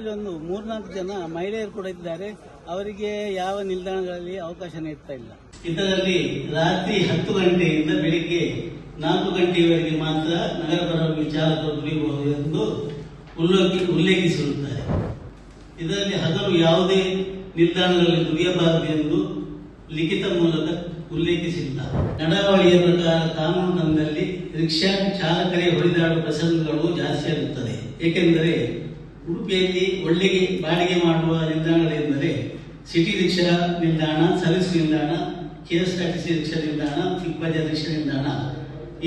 ನಮ್ಮಲ್ಲಿ ಒಂದು 3-4 ಜನ ಮಹಿಳೆಯರು ಕೂಡ ಇದ್ದಾರೆ. ಅವರಿಗೆ ಯಾವ ನಿಲ್ದಾಣಗಳಲ್ಲಿ ಅವಕಾಶ ನೀಡ್ತಾ ಇಲ್ಲ. ಇದರಲ್ಲಿ ರಾತ್ರಿ 10 ಗಂಟೆಯಿಂದ ಬೆಳಿಗ್ಗೆ 4 ಗಂಟೆಯವರೆಗೆ ಮಾತ್ರ ನಗರ ಪರವಾಗಿ ಚಾಲಕರು ದುಡಿಯಬಹುದು ಎಂದು ಉಲ್ಲೇಖಿಸಿರುತ್ತಾರೆ. ಇದರಲ್ಲಿ ಹಗಲು ಯಾವುದೇ ನಿಲ್ದಾಣಗಳಲ್ಲಿ ದುಡಿಯಬಾರದು ಎಂದು ಲಿಖಿತ ಮೂಲಕ ಉಲ್ಲೇಖಿಸಿಲ್ಲ. ನಡಾವಳಿಯ ಪ್ರಕಾರ ಕಾನೂನು ತಂದಲ್ಲಿ ರಿಕ್ಷಾ ಚಾಲಕರೇ ಹೊಡೆದಾಡುವ ಪ್ರಸಂಗಗಳು ಜಾಸ್ತಿ ಆಗುತ್ತದೆ. ಏಕೆಂದರೆ ಉಡುಪಿಯಲ್ಲಿ ಒಳ್ಳೆಗೆ ಬಾಡಿಗೆ ಮಾಡುವ ನಿಲ್ದಾಣಗಳೆಂದರೆ ಸಿಟಿ ರಿಕ್ಷಾ ನಿಲ್ದಾಣ, ಸರ್ವಿಸ್ ನಿಲ್ದಾಣ, ಕೆಎಸ್ಆರ್ಟಿಸಿ ರಿಕ್ಷಾ ನಿಲ್ದಾಣ, ಬಿಗ್ ಬಜಾರ್ ರಿಕ್ಷಾ ನಿಲ್ದಾಣ.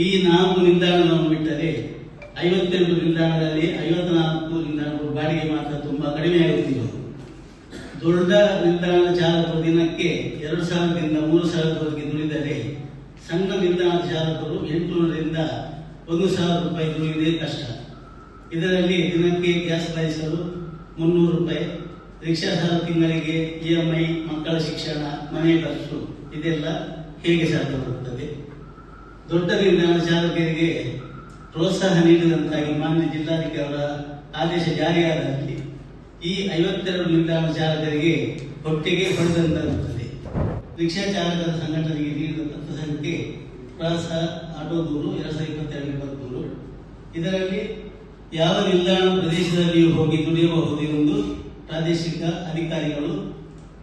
ಈ 4 ನಿಲ್ದಾಣಗಳನ್ನು ಬಿಟ್ಟರೆ 52 ನಿಲ್ದಾಣಗಳಲ್ಲಿ 54 ನಿಲ್ದಾಣಗಳು ಬಾಡಿಗೆ ಮಾತ್ರ ತುಂಬಾ ಕಡಿಮೆಯಾಗುತ್ತಿವೆ. ದೊಡ್ಡ ನಿಲ್ದಾಣದ ಚಾಲಕರು ದಿನಕ್ಕೆ 2,000ದಿಂದ 3,000ವರೆಗೆ ದುಡಿದರೆ ಸಣ್ಣ ನಿಲ್ದಾಣದ ಚಾಲಕರು 800ರಿಂದ 1,000 ರೂಪಾಯಿ ದುಡಿಯುವುದೇ ಕಷ್ಟ. ಇದರಲ್ಲಿ ದಿನಕ್ಕೆ ಗ್ಯಾಸ್ ಬಾಯಿಸಲು 300 ರೂಪಾಯಿ, ರಿಕ್ಷಾ ಸಾಲ ತಿಂಗಳಿಗೆ EMI, ಮಕ್ಕಳ ಶಿಕ್ಷಣ, ಮನೆ ಖರ್ಚು ಇದೆಲ್ಲ ಹೇಗೆ ಸಾಧ್ಯವಾಗುತ್ತದೆ? ದೊಡ್ಡ ನಿಲ್ದಾಣದ ಚಾಲಕರಿಗೆ ಪ್ರೋತ್ಸಾಹ ನೀಡಿದಂತಾಗಿ ಮಾನ್ಯ ಜಿಲ್ಲಾಧಿಕಾರಿ ಅವರ ಆದೇಶ ಜಾರಿಯಾದಲ್ಲಿ ಈ 52 ನಿಲ್ದಾಣ ಚಾಲಕರಿಗೆ ಹೊಟ್ಟೆಗೆ ಹೊಡೆದಂತಾಗುತ್ತದೆ. ರಿಕ್ಷಾ ಚಾಲಕರ ಸಂಘಟನೆಗೆ ನೀಡಿದ ಪತ್ರ ಸಂಖ್ಯೆ ಪ್ರಾಸ ಆಟೋ ದೂರು 2022-23. ಇದರಲ್ಲಿ ಯಾವ ನಿಲ್ದಾಣ ಪ್ರದೇಶದಲ್ಲಿಯೂ ಹೋಗಿ ದುಡಿಯಬಹುದು ಎಂದು ಪ್ರಾದೇಶಿಕ ಅಧಿಕಾರಿಗಳು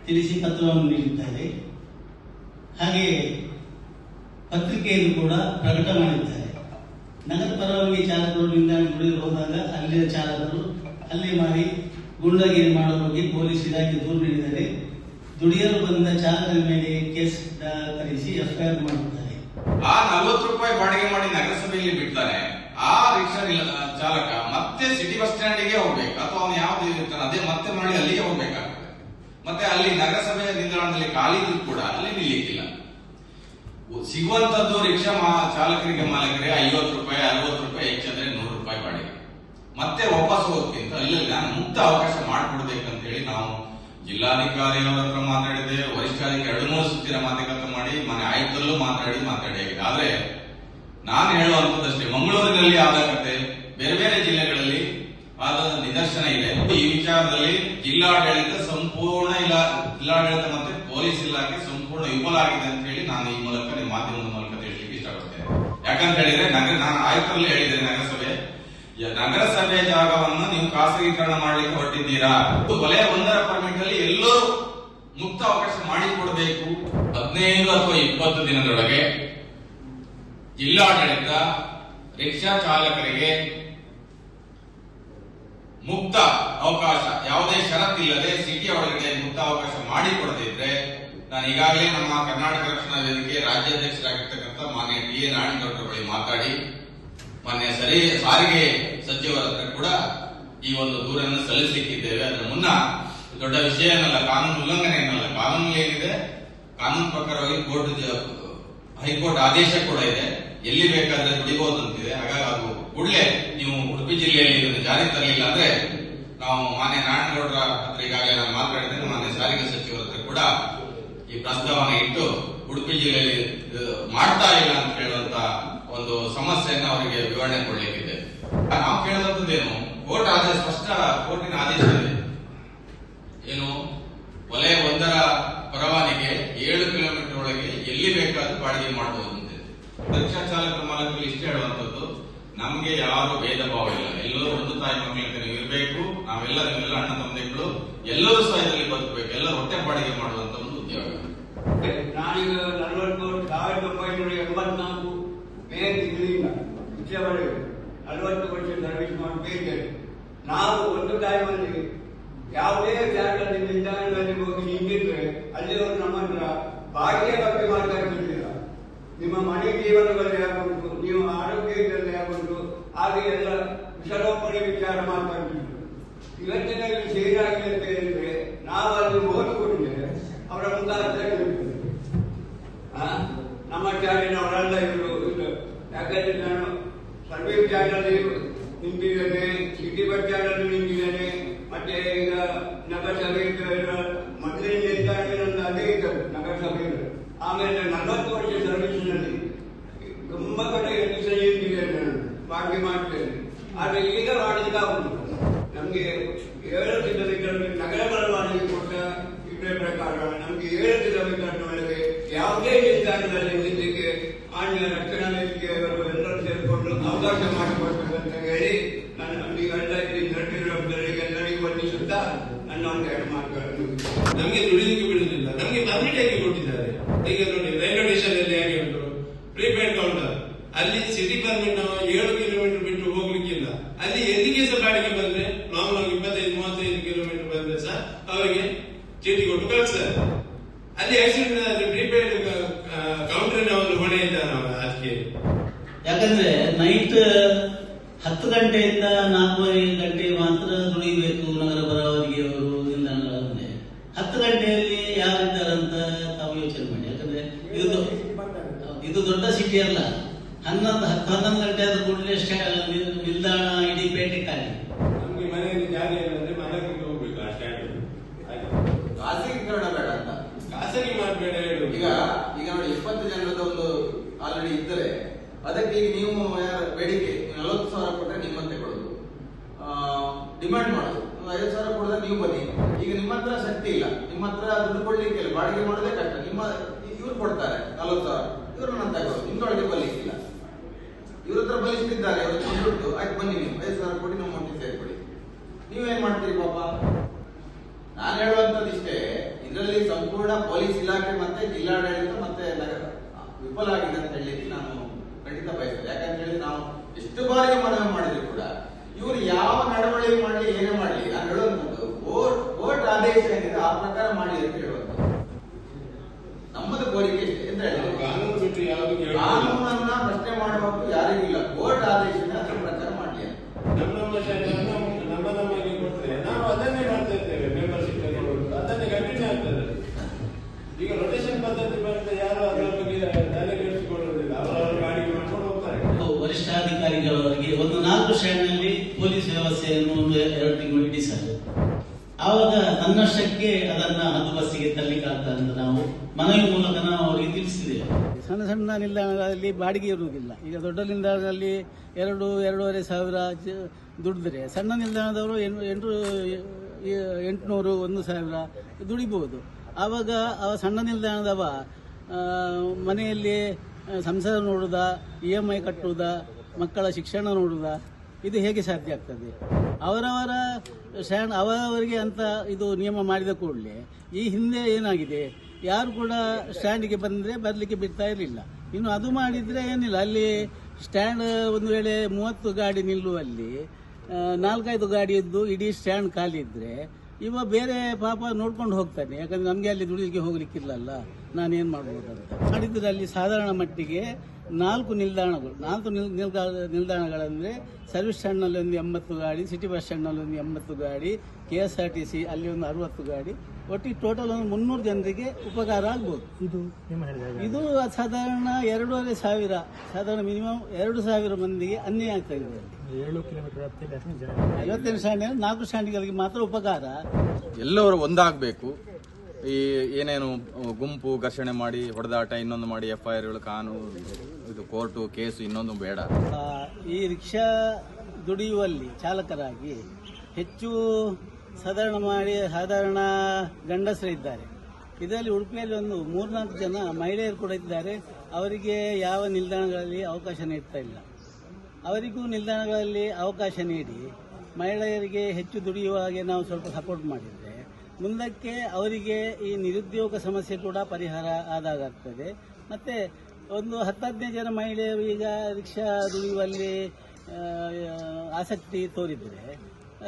ತಿಳಿಸಿ ಪತ್ರವನ್ನು ನೀಡಿದ್ದಾರೆ. ಹಾಗೆಯೇ ಪತ್ರಿಕೆಯನ್ನು ಕೂಡ ಪ್ರಕಟ ಮಾಡಿದ್ದಾರೆ. ನಗರ ಪರವಾನಗಿ ಚಾಲಕರು ನಿಲ್ದಾಣ ದುಡಿಯಲು ಹೋದಾಗ ಅಲ್ಲಿನ ಚಾಲಕರು ಹಲ್ಲೆ ಮಾಡಿ ಗುಂಡಾಗಿರಿ ಮಾಡುವ ಬಗ್ಗೆ ಪೊಲೀಸ್ ಇಲಾಖೆ ದೂರು ನೀಡಿದರೆ ದುಡಿಯಲು ಬಂದ ಚಾಲಕರ ಮೇಲೆ ಕೇಸ್ ದಾಖಲಿಸಿ FIR ಮಾಡುತ್ತಾರೆ. ಆ 40 ರೂಪಾಯಿ ಬಾಡಿಗೆ ಮಾಡಿ ನಗರಸಭೆಯಲ್ಲಿ ಬಿಡ್ತಾನೆ. ಆ ರಿಕ್ಷಾ ಚಾಲಕ ಮತ್ತೆ ಸಿಟಿ ಬಸ್ ಸ್ಟ್ಯಾಂಡಿಗೆ ಹೋಗ್ಬೇಕು, ಅಥವಾ ಅವನು ಯಾವ್ದು ಇರ್ತಾನೆ ಅದೇ ಮತ್ತೆ ಮಾಡಿ ಅಲ್ಲಿಗೆ ಹೋಗ್ಬೇಕಾಗ್ತದೆ. ಮತ್ತೆ ಅಲ್ಲಿ ನಗರಸಭೆಯ ನಿಲ್ದಾಣದಲ್ಲಿ ಖಾಲಿದ್ದು ಕೂಡ ಅಲ್ಲಿ ನಿಲ್ಲಿಕ್ಕಿಲ್ಲ. ಸಿಗುವಂತದ್ದು ರಿಕ್ಷಾ ಚಾಲಕರಿಗೆ ಮಾಲಕರಿಗೆ 50 ರೂಪಾಯಿ 60 ರೂಪಾಯಿ, ಹೆಚ್ಚಂದ್ರೆ 100 ರೂಪಾಯಿ ಬಾಡಿಗೆ. ಮತ್ತೆ ವಾಪಸ್ ಹೋಗೋದಕ್ಕಿಂತ ಅಲ್ಲಿ ನಾನು ಮುಕ್ತ ಅವಕಾಶ ಮಾಡಿಕೊಡ್ಬೇಕಂತ ಹೇಳಿ ನಾವು ಜಿಲ್ಲಾಧಿಕಾರಿಯವರ ಹತ್ರ ಮಾತಾಡಿದೆ, ವರಿಷ್ಠಾಧಿಕಾರಿ 2-3 ಸುತ್ತಿನ ಮಾತುಕತೆ ಮಾಡಿ ಮನೆ ಆಯುಕ್ತರಲ್ಲೂ ಮಾತಾಡಿ ಆಗಿದೆ. ಆದ್ರೆ ನಾನು ಹೇಳುವಂತದ್ದಷ್ಟೇ, ಮಂಗಳೂರಿನಲ್ಲಿ ಆದ ಕತೆ ಬೇರೆ ಬೇರೆ ಜಿಲ್ಲೆಗಳಲ್ಲಿ ಆದ ನಿದರ್ಶನ ಇದೆ. ಈ ವಿಚಾರದಲ್ಲಿ ಜಿಲ್ಲಾಡಳಿತ ಜಿಲ್ಲಾಡಳಿತ ಮತ್ತೆ ಪೊಲೀಸ್ ಇಲಾಖೆ ಸಂಪೂರ್ಣ ವಿಫಲ ಆಗಿದೆ ಅಂತ ಹೇಳಿ ನಾನು ಈ ಮೂಲಕ ನಿಮ್ಮ ಮಾಧ್ಯಮದ ಮೂಲಕ ತಿಳಿಸಲಿಕ್ಕೆ ಇಷ್ಟಪಡ್ತೇನೆ. ಯಾಕಂತ ಹೇಳಿದ್ರೆ ನಾನು ಆಯುಕ್ತರಲ್ಲಿ ಹೇಳಿದ್ದೇನೆ, ನಗರಸಭೆ ಜಾಗವನ್ನು ನೀವು ಖಾಸಗೀಕರಣ ಮಾಡಲಿಕ್ಕೆ ಹೊರಟಿದ್ದೀರಾ. ವಲಯ 1ರ ಪರ್ಮಿಟ್ ಅಲ್ಲಿ ಎಲ್ಲರೂ ಮುಕ್ತ ಅವಕಾಶ ಮಾಡಿಕೊಡಬೇಕು. 15 ಅಥವಾ 20 ದಿನದೊಳಗೆ ಜಿಲ್ಲಾಡಳಿತ ರಿಕ್ಷಾ ಚಾಲಕರಿಗೆ ಮುಕ್ತ ಅವಕಾಶ, ಯಾವುದೇ ಷರತ್ತಿಲ್ಲದೆ ಸಿಟಿ ಒಳಗಡೆ ಮುಕ್ತ ಅವಕಾಶ ಮಾಡಿಕೊಡದಿದ್ರೆ ನಾನು ಈಗಾಗಲೇ ನಮ್ಮ ಕರ್ನಾಟಕ ರಕ್ಷಣಾ ವೇದಿಕೆ ರಾಜ್ಯಾಧ್ಯಕ್ಷರಾಗಿರ್ತಕ್ಕಂಥ ಮಾನ್ಯ ಟಿ.ಎ. ನಾರಾಯಣಗೌಡರ ಬಳಿ ಮಾತಾಡಿ ಮಾನ್ಯ ಸಾರಿಗೆ ಸಚಿವರ ಹತ್ರ ಕೂಡ ಈ ಒಂದು ದೂರನ್ನು ಸಲ್ಲಿಸಲಿಕ್ಕಿದ್ದೇವೆ. ಅದರ ಮುನ್ನ ದೊಡ್ಡ ವಿಷಯ ಏನಲ್ಲ, ಕಾನೂನು ಉಲ್ಲಂಘನೆ ಏನಲ್ಲ. ಕಾನೂನು ಏನಿದೆ, ಕಾನೂನು ಪ್ರಕಾರವಾಗಿ ಹೈಕೋರ್ಟ್ ಆದೇಶ ಕೂಡ ಇದೆ, ಎಲ್ಲಿ ಬೇಕಾದ್ರೆ ದುಡಿಬಹುದು ಅಂತಿದೆ. ಹಾಗಾಗಿ ಅದು ಕೂಡಲೇ ನೀವು ಉಡುಪಿ ಜಿಲ್ಲೆಯಲ್ಲಿ ಇದನ್ನು ಜಾರಿ ತರಲಿಲ್ಲ ಅಂದ್ರೆ ನಾವು ಮಾನ್ಯ ನಾರಾಯಣಗೌಡರ ಹತ್ರ ಈಗಾಗಲೇ ನಾನು ಮಾತಾಡಿದ್ದೇನೆ, ಮಾನ್ಯ ಸಾರಿಗೆ ಸಚಿವರ ಹತ್ರ ಕೂಡ ಈ ಪ್ರಸ್ತಾವನೆ ಇಟ್ಟು ಉಡುಪಿ ಜಿಲ್ಲೆಯಲ್ಲಿ ಮಾಡ್ತಾ ಇಲ್ಲ ಅಂತ ಹೇಳುವಂತ ಒಂದು ಸಮಸ್ಯೆಯನ್ನು ಅವರಿಗೆ ವಿವರಣೆ ಕೊಡ್ಲಿಕ್ಕಿದೆ. ನಾವು ಕೇಳುವಂತದ್ದೇನು, ಕೋರ್ಟ್ ಆದೇಶ, ಸ್ಪಷ್ಟ ಕೋರ್ಟಿನ ಆದೇಶ ಇದೆ. ಏನು, ವಲಯ 1ರ ಪರವಾನಿಗೆ 7 ಕಿಲೋಮೀಟರ್ ಒಳಗೆ ಎಲ್ಲಿ ಬೇಕಾದ್ರೂ ಬಾಡಿಗೆ ಮಾಡಬಹುದು ಅಂತೆ. ರಿಕ್ಷಾ ಚಾಲಕ ಮಾಲಕರು ಇಷ್ಟೇ ಹೇಳುವಂತದ್ದು, ನಮ್ಗೆ ಯಾರು ಭೇದ ಭಾವ ಇಲ್ಲ, ಎಲ್ಲರೂ ಒಂದು ತಾಯಿ ಮಕ್ಕಳಿಗೆ ನೀವು ಇರಬೇಕು, ನಿಮ್ಮೆಲ್ಲ ಅಣ್ಣ ತಮ್ಮದಿಗಳು ಎಲ್ಲರೂ ಸಹ ಇದರಲ್ಲಿ ಬದುಕಬೇಕು, ಎಲ್ಲರೂ ಹೊಟ್ಟೆ ಬಾಡಿಗೆ ಮಾಡುವಂತ ಒಂದು ಉದ್ಯೋಗ. ನಾನೀಗ 1984 ಮೇ ತಿಂಗಳಿಂದ ರಿಕ್ಷಾವರೆಗೆ 40 ವರ್ಷ ಸರ್ವಿಸ್ ಮಾಡಬೇಕಿದೆ. ನಾವು ಒಂದು ಟೈಮಲ್ಲಿ ಯಾವುದೇ ಜಾಗದಲ್ಲಿ ನಿಲ್ದಾಣದಲ್ಲಿ ಹೋಗಿ ನಿಂತಿದ್ರೆ ಅಲ್ಲಿ ಅವರು ನಮ್ಮ ಹತ್ರ ಬಾಡಿಗೆ ಬಗ್ಗೆ ಮಾತಾಡ್ತಿರ್ಲಿಲ್ಲ. ನಿಮ್ಮ ಮನೆ ಜೀವನದಲ್ಲಿ ಆಗುಂಟು, ನೀವು ಆರೋಗ್ಯದಲ್ಲಿ ಆಗುಂಟು, ಹಾಗೆ ಎಲ್ಲ ವಿಷಲೋಪನೆ ವಿಚಾರ ಮಾತಾಡ್ತಿದ್ರು. ಇವತ್ತಿನ ಏನಾಗಿದೆ ಅಂತ ಹೇಳಿದ್ರೆ, ನಾವು ಅಲ್ಲಿ ಓದಿಕೊಂಡಿದ್ದೇವೆ, ಅವರ ಮುಖಾಂತರ ನಮ್ಮ ಚಾಲಿನವರೆಲ್ಲ ಇವರು. ಯಾಕಂದ್ರೆ ನಾನು ಸರ್ವಿಸ್ ಚಾರ್ಜಲ್ಲಿ ನಿಂತಿದ್ದೇನೆ, ಸಿಟಿ ಬಸ್ ಚಾರ್ಜಲ್ಲಿ ನಿಂತಿದ್ದೇನೆ, ಮತ್ತೆ ಈಗ ನಗರಸಭೆ ಮೊದಲಿನ ನಿಲ್ದಾಣ ಅದೇ ಇದ್ದರು ನಗರಸಭೆಯಲ್ಲಿ. ಆಮೇಲೆ 40 ವರ್ಷ ಸರ್ವಿಸ್ನಲ್ಲಿ ತುಂಬಾ ಕಡೆ ಎಷ್ಟು ಸರಿ ನಿಂತಿದ್ದೇನೆ, ನಾನು ಬಾಡಿಗೆ ಮಾಡ್ತೇನೆ. ಆದ್ರೆ ಈಗ ಮಾಡಿದಾಗುದು ನಮ್ಗೆ 7 ಯಾವುದೇ ನಿಲ್ದಾಣದಲ್ಲಿ ನಿಲ್ಲಿಗೆ ಮಾನ್ಯ ರಕ್ಷಣಾ ವೇದಿಕೆಯವರು ಎಲ್ಲರೂ ಸೇರಿಕೊಂಡು ಅವಕಾಶ ಮಾಡಿಕೊಡ್ಬೇಕಂತ ಹೇಳಿ ನಾನು ಈಗೆಲ್ಲ ಇಲ್ಲಿ ನಡೆದಿರೋರಿಗೆ ಎಲ್ಲರಿಗೂ ವಂದಿಸುತ್ತಾ ನನ್ನ ಒಂದೆರಡು ಮಾತುಗಳನ್ನು ನಮಗೆ ದುಡಿಲಿಕ್ಕೆ ಬಿಡುವುದಿಲ್ಲ. ನಮಗೆ ಪರ್ಮಿಟ್ ಹೇಗೆ ಕೊಟ್ಟಿದ್ದಾರೆ? ಈಗ ನೋಡಿ ರೈಲ್ವೆ ಸ್ಟೇಷನ್ ಅಲ್ಲಿ ಹೇಗೆ ಉಂಟು ಪ್ರೀಪೇಡ್ ಕೌಂಟರ್, ಅಲ್ಲಿ ಸಿಟಿ ಪರ್ಮಿಟ್ ನಾವು 7 ಕಿಲೋಮೀಟರ್ ಬಿಟ್ಟು ಹೋಗ್ಲಿಕ್ಕಿಲ್ಲ. ಅಲ್ಲಿ ಎಲ್ಲಿಗೆ ಸಹ ಬಾಡಿಗೆ ಬಂದ್ರೆ ನಾರ್ಮಲ್ 25-35 ಕಿಲೋಮೀಟರ್ ಬಂದ್ರೆ ಸಹ ಅವರಿಗೆ ಚೀಟಿ ಕೊಟ್ಟು ಕಳಿಸ್ತಾರೆ. ಅಲ್ಲಿ ಆಕ್ಸಿಡೆಂಟ್ ಆದ್ರೆ ಪ್ರೀಪೇಡ್ ಕೌಂಟರ್ ಒಂದು ಹೊಣೆ ಇದ್ದಾನೆ ಅದಕ್ಕೆ. ಯಾಕಂದ್ರೆ ನೈಟ್ 10 ಗಂಟೆಯಿಂದ 4:30 ಗಂಟೆ ಮಾತ್ರ ದುಡಿಬೇಕು ನಗರ ಬರವರಿಗೆ ಅವರು ನಿಲ್ದಾಣಗಳಂದ್ರೆ. 10 ಗಂಟೆಯಲ್ಲಿ ಯಾರಿದ್ದಾರಂತ ತಾವು ಯೋಚನೆ ಮಾಡಿ. ಯಾಕಂದ್ರೆ ಇದು ದೊಡ್ಡ ಸಿಟಿ ಅಲ್ಲ. 11 ಗಂಟೆ ಆದ ಕೂಡಲೇ ನಿಲ್ದಾಣ ಇಡೀ ಪೇಟೆ ಖಾಲಿ. ನಮ್ಗೆ ಮನೆಯಲ್ಲಿ ಜಾಗ ಇಲ್ಲ ಅಂದ್ರೆ ಮನೆಗೆ ಹೋಗ್ಬೇಕು ಆ ಸ್ಟ್ಯಾಂಡ್. ಖಾಸಗೀಕರಣ ಬೇಡ ಅಂತ ಖಾಸಗಿ ಮಾಡಬೇಡ ಹೇಳು. ಈಗ ನೋಡಿ 20 ಜನರದ ಒಂದು ಆಲ್ರೆಡಿ ಇದ್ದರೆ ಅದಕ್ಕೆ ಈಗ ನೀವು ಬೇಡಿಕೆ 40,000 ಕೊಟ್ಟರೆ ನಿಮ್ಮಂತೆ ಕೊಡೋದು, ಡಿಮ್ಯಾಂಡ್ ಮಾಡೋದು 5,000 ಕೊಡೋದ್ರೆ ನೀವು ಬನ್ನಿ. ಈಗ ನಿಮ್ಮ ಹತ್ರ ಶಕ್ತಿ ಇಲ್ಲ, ನಿಮ್ಮ ಹತ್ರ ದುಡ್ಡು ಕೊಡ್ಲಿಕ್ಕೆ ಬಾಡಿಗೆ ಮಾಡೋದೇ ಕಷ್ಟ. ಇವ್ರು ಕೊಡ್ತಾರೆ 40,000, ಇವ್ರು ನನ್ನ ತಗೊಳ್ಳೋದು, ನಿಮ್ದೊಳಗೆ ಬಲಿಕ್ಕಿಲ್ಲ. ಇವ್ರ ಹತ್ರ ಬಲಿಸ್ತಿದ್ದಾರೆ, ಅವ್ರು ದುಡ್ಡು ಆಯ್ತು ಬನ್ನಿ ನೀವು 5,000 ಕೊಡಿ, ನಮ್ಮ ಒಟ್ಟಿಗೆ ಸೇರ್ಕೊಡಿ. ನೀವೇನ್ ಮಾಡ್ತೀರಿ ಪಾಪ? ನಾನು ಹೇಳುವಂತದ್ದು ಇಷ್ಟೇ, ಇದರಲ್ಲಿ ಸಂಪೂರ್ಣ ಪೊಲೀಸ್ ಇಲಾಖೆ ಮತ್ತೆ ಜಿಲ್ಲಾಡಳಿತ ಮತ್ತೆ ವಿಫಲ ಆಗಿದೆ ಅಂತ ಹೇಳಲಿಕ್ಕೆ ನಾನು ಖಂಡಿತ ಬಯಸ್ತೇನೆ. ಯಾಕಂತ ಹೇಳಿ ನಾವು ಎಷ್ಟು ಬಾರಿ ಮನವಿ ಮಾಡಿದ್ರು ಕೂಡ ಇವರು ಯಾವ ನಡವಳಿಕೆ ಮಾಡಲಿ ಏನೇ ಮಾಡಲಿ ನಾನು ಹೇಳುವಂತದ್ದು ಕೋರ್ಟ್ ಆದೇಶ ಏನಿದೆ ಆ ಪ್ರಕಾರ ಮಾಡಿ ಅಂತ ಹೇಳುವಂಥದ್ದು ನಮ್ಮದು ಕೋರಿಕೆ ಇಷ್ಟೇ. ಅಂತ ಹೇಳಿ ಕಾನೂನು ಬಿಟ್ಟು ಯಾವುದು ಕಾನೂನನ್ನ ಪ್ರಶ್ನೆ ಮಾಡುವಾಗ ಯಾರಿಗಿಲ್ಲ, ಕೋರ್ಟ್ ಆದೇಶ ಅದರ ಪ್ರಕಾರ ಮಾಡಲಿ ಅಂತ. ನಮಗೆ ಕೊಟ್ಟರೆ ನಾವು ಅದನ್ನೇ ಮಾಡ್ತಾ ಇರ್ತೇವೆ. ಮೆಂಬರ್ಶಿಪ್ ತಗೊಳ್ಳೋದು ಅದನ್ನೇ ಕಂಟಿನ್ಯೂ ಆಗ್ತದೆ. ಈಗ ರೊಟೇಷನ್ ಪದ್ಧತಿ ಬಂದ್ರೆ ಯಾರು ಅದರ ಬಗ್ಗೆ ತಲೆ ಕೆಡಿಸಿಕೊಳ್ಳುವುದಿಲ್ಲ, ಅವರವರ ಗಾಡಿಗೆ ಮಾಡ್ಕೊಂಡು ಹೋಗ್ತಾರೆ. ವರಿಷ್ಠಾಧಿಕಾರಿಗಳವರಿಗೆ ಒಂದು 4 ಸ್ಟ್ಯಾಂಡ್ನಲ್ಲಿ ಪೊಲೀಸ್ ವ್ಯವಸ್ಥೆಯನ್ನು 1-2 ತಿಂಗಳು ಇಡಿಸಲು, ಆವಾಗ ತನ್ನಷ್ಟಕ್ಕೆ ಅದನ್ನ ಹದ್ದುಬಸ್ತಿಗೆ ತರಲಿಕ್ಕೆ ಆಗ್ತದೆ ಅಂತ ನಾವು ಮನವಿ ಮೂಲಕ ನಾವು ಅವರಿಗೆ ತಿಳಿಸಿದ್ದೇವೆ. ಸಣ್ಣ ಸಣ್ಣ ನಿಲ್ದಾಣಗಳಲ್ಲಿ ಬಾಡಿಗೆ ಇರುವುದಿಲ್ಲ. ಈಗ ದೊಡ್ಡ ನಿಲ್ದಾಣದಲ್ಲಿ 2-2.5 ಸಾವಿರ ದುಡಿದ್ರೆ ಸಣ್ಣ ನಿಲ್ದಾಣದವರು 800-1,000 ದುಡಿಬಹುದು. ಆವಾಗ ಅವ ಸಣ್ಣ ನಿಲ್ದಾಣದವ ಮನೆಯಲ್ಲಿ ಸಂಸಾರ ನೋಡುವುದ, EMI ಕಟ್ಟುವುದ, ಮಕ್ಕಳ ಶಿಕ್ಷಣ ನೋಡುವುದ, ಇದು ಹೇಗೆ ಸಾಧ್ಯ ಆಗ್ತದೆ? ಅವರವರ ಸ್ಟ್ಯಾಂಡ್ ಅವರವರಿಗೆ ಅಂತ ಇದು ನಿಯಮ ಮಾಡಿದ ಕೂಡಲೇ ಈ ಹಿಂದೆ ಏನಾಗಿದೆ, ಯಾರು ಕೂಡ ಸ್ಟ್ಯಾಂಡಿಗೆ ಬಂದರೆ ಬರಲಿಕ್ಕೆ ಬಿಡ್ತಾ ಇರಲಿಲ್ಲ. ಇನ್ನು ಅದು ಮಾಡಿದರೆ ಏನಿಲ್ಲ, ಅಲ್ಲಿ ಸ್ಟ್ಯಾಂಡ್ ಒಂದು ವೇಳೆ 30 ಗಾಡಿ ನಿಲ್ಲುವಲ್ಲಿ 4-5 ಗಾಡಿ ಇದ್ದು ಇಡೀ ಸ್ಟ್ಯಾಂಡ್ ಖಾಲಿ ಇದ್ದರೆ ಇವ ಬೇರೆ ಪಾಪ ನೋಡ್ಕೊಂಡು ಹೋಗ್ತಾನೆ. ಯಾಕಂದ್ರೆ ನಮಗೆ ಅಲ್ಲಿ ದುಡಿಲಿಕ್ಕೆ ಹೋಗ್ಲಿಕ್ಕಿಲ್ಲಲ್ಲ, ನಾನೇನು ಮಾಡ್ಬೋದಂತ ಮಾಡಿದ್ರೆ ಅಲ್ಲಿ ಸಾಧಾರಣ ಮಟ್ಟಿಗೆ 4 ನಿಲ್ದಾಣಗಳು, 4 ನಿಲ್ದಾಣಗಳಂದ್ರೆ ಸರ್ವಿಸ್ ಸ್ಟ್ಯಾಂಡ್ನಲ್ಲಿ ಒಂದು 80 ಗಾಡಿ, ಸಿಟಿ ಬಸ್ ಸ್ಟ್ಯಾಂಡ್ನಲ್ಲಿ ಒಂದು 80 ಗಾಡಿ, KSRTC ಅಲ್ಲಿ ಒಂದು 60 ಗಾಡಿ, ಒಟ್ಟಿಗೆ ಟೋಟಲ್ ಒಂದು 300 ಜನರಿಗೆ ಉಪಕಾರ ಆಗ್ಬೋದು. ಇದು ಸಾಧಾರಣ 2.5 ಸಾವಿರ, ಸಾಧಾರಣ ಮಿನಿಮಮ್ 2,000 ಮಂದಿಗೆ ಅನ್ಯಾಯ ಆಗ್ತಾ ಇದೆ. 7 ಕಿಲೋಮೀಟರ್ 58 ಸ್ಟ್ಯಾಂಡ್ 4 ಸ್ಟ್ಯಾಂಡ್ಗಳಿಗೆ ಮಾತ್ರ ಉಪಕಾರ. ಎಲ್ಲರೂ ಒಂದಾಗಬೇಕು. ಈ ಏನೇನು ಗುಂಪು ಘರ್ಷಣೆ ಮಾಡಿ ಹೊಡೆದಾಟ ಇನ್ನೊಂದು ಮಾಡಿ FIR ಕಾನೂನು ಇದು ಕೋರ್ಟು ಕೇಸು ಇನ್ನೊಂದು ಬೇಡ. ಈ ರಿಕ್ಷಾ ದುಡಿಯುವಲ್ಲಿ ಚಾಲಕರಾಗಿ ಹೆಚ್ಚು ಸಾಧಾರಣ ಗಂಡಸರಿದ್ದಾರೆ. ಇದರಲ್ಲಿ ಉಡುಪಿಯಲ್ಲಿ ಒಂದು 3-4 ಜನ ಮಹಿಳೆಯರು ಕೂಡ ಇದ್ದಾರೆ. ಅವರಿಗೆ ಯಾವ ನಿಲ್ದಾಣಗಳಲ್ಲಿ ಅವಕಾಶ ನೀಡ್ತಾ ಇಲ್ಲ. ಅವರಿಗೂ ನಿಲ್ದಾಣಗಳಲ್ಲಿ ಅವಕಾಶ ನೀಡಿ ಮಹಿಳೆಯರಿಗೆ ಹೆಚ್ಚು ದುಡಿಯುವ ಹಾಗೆ ನಾವು ಸ್ವಲ್ಪ ಸಪೋರ್ಟ್ ಮಾಡಿದರೆ ಮುಂದಕ್ಕೆ ಅವರಿಗೆ ಈ ನಿರುದ್ಯೋಗ ಸಮಸ್ಯೆ ಕೂಡ ಪರಿಹಾರ ಆದಾಗ್ತದೆ. ಮತ್ತು ಒಂದು 10-15 ಜನ ಮಹಿಳೆಯರು ಈಗ ರಿಕ್ಷಾ ದುಡಿಯುವಲ್ಲಿ ಆಸಕ್ತಿ ತೋರಿದರೆ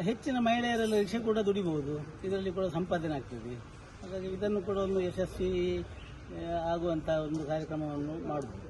ಹೆಚ್ಚಿನ ಮಹಿಳೆಯರೆಲ್ಲ ರಿಕ್ಷಾ ಕೂಡ ದುಡಿಬಹುದು, ಇದರಲ್ಲಿ ಕೂಡ ಸಂಪಾದನೆ ಆಗ್ತದೆ. ಹಾಗಾಗಿ ಇದನ್ನು ಕೂಡ ಒಂದು ಯಶಸ್ವಿ ಆಗುವಂಥ ಒಂದು ಕಾರ್ಯಕ್ರಮವನ್ನು ಮಾಡಬಹುದು.